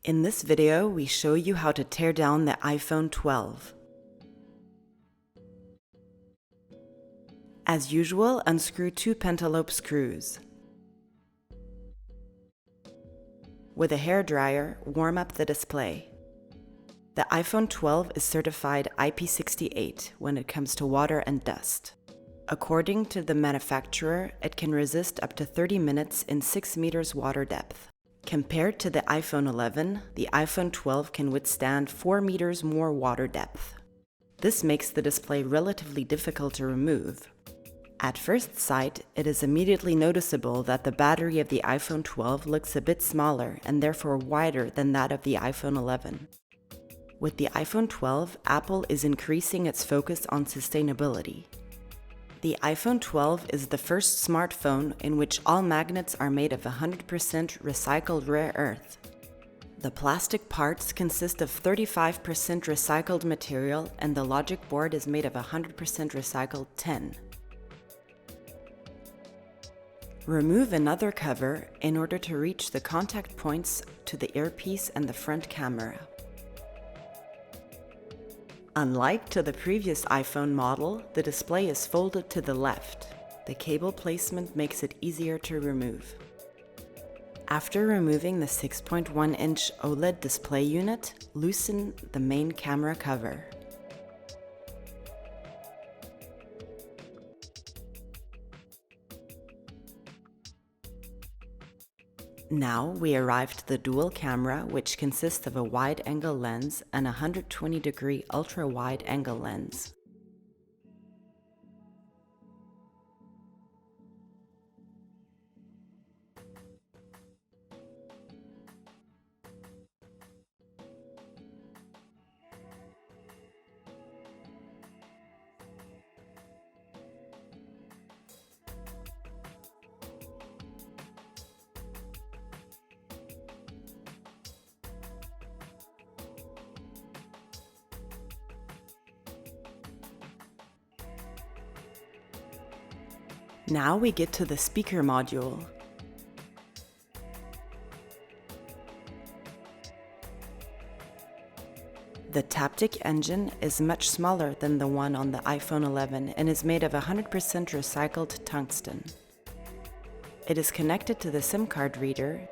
In this video, we show you how to tear down the iPhone 12. As usual, unscrew 2 pentalobe screws. With a hairdryer, warm up the display. The iPhone 12 is certified IP68 when it comes to water and dust. According to the manufacturer, it can resist up to 30 minutes in 6 meters water depth. Compared to the iPhone 11, the iPhone 12 can withstand 4 meters more water depth. This makes the display relatively difficult to remove. At first sight, it is immediately noticeable that the battery of the iPhone 12 looks a bit smaller and therefore wider than that of the iPhone 11. With the iPhone 12, Apple is increasing its focus on sustainability. The iPhone 12 is the first smartphone in which all magnets are made of 100% recycled rare earth. The plastic parts consist of 35% recycled material and the logic board is made of 100% recycled tin. Remove another cover in order to reach the contact points to the earpiece and the front camera. Unlike to the previous iPhone model, the display is folded to the left. The cable placement makes it easier to remove. After removing the 6.1-inch OLED display unit, loosen the main camera cover. Now we arrive to the dual camera, which consists of a wide-angle lens and a 120-degree ultra-wide-angle lens. Now we get to the speaker module. The Taptic engine is much smaller than the one on the iPhone 11 and is made of 100% recycled tungsten. It is connected to the SIM card reader.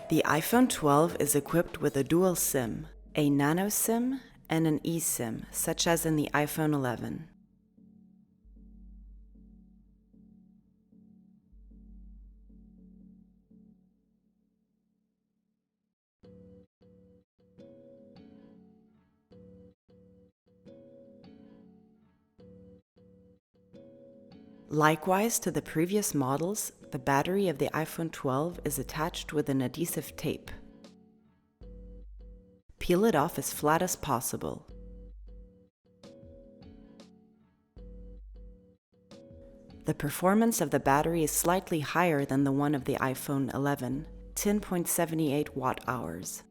The iPhone 12 is equipped with a dual SIM, a nano SIM and an eSIM, such as in the iPhone 11. Likewise to the previous models, the battery of the iPhone 12 is attached with an adhesive tape. Peel it off as flat as possible. The performance of the battery is slightly higher than the one of the iPhone 11, 10.78 watt-hours.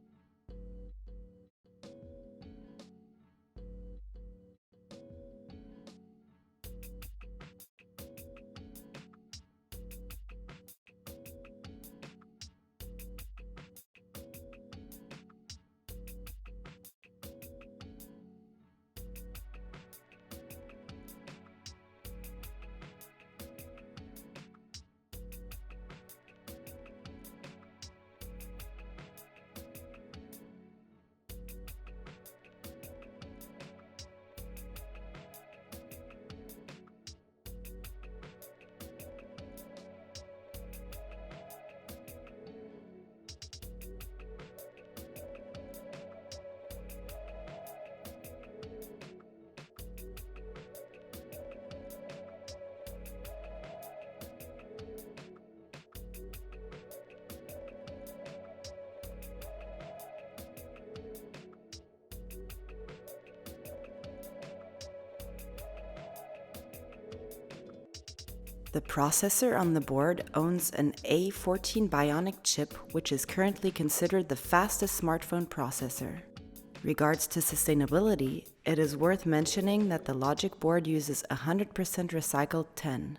The processor on the board owns an A14 Bionic chip, which is currently considered the fastest smartphone processor. Regards to sustainability, it is worth mentioning that the logic board uses 100% recycled tin.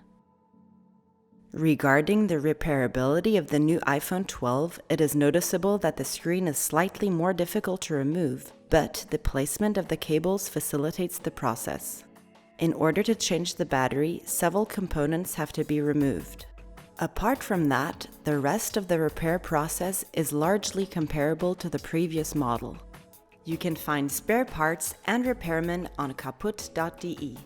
Regarding the repairability of the new iPhone 12, it is noticeable that the screen is slightly more difficult to remove, but the placement of the cables facilitates the process. In order to change the battery, several components have to be removed. Apart from that, the rest of the repair process is largely comparable to the previous model. You can find spare parts and repairmen on kaputt.de.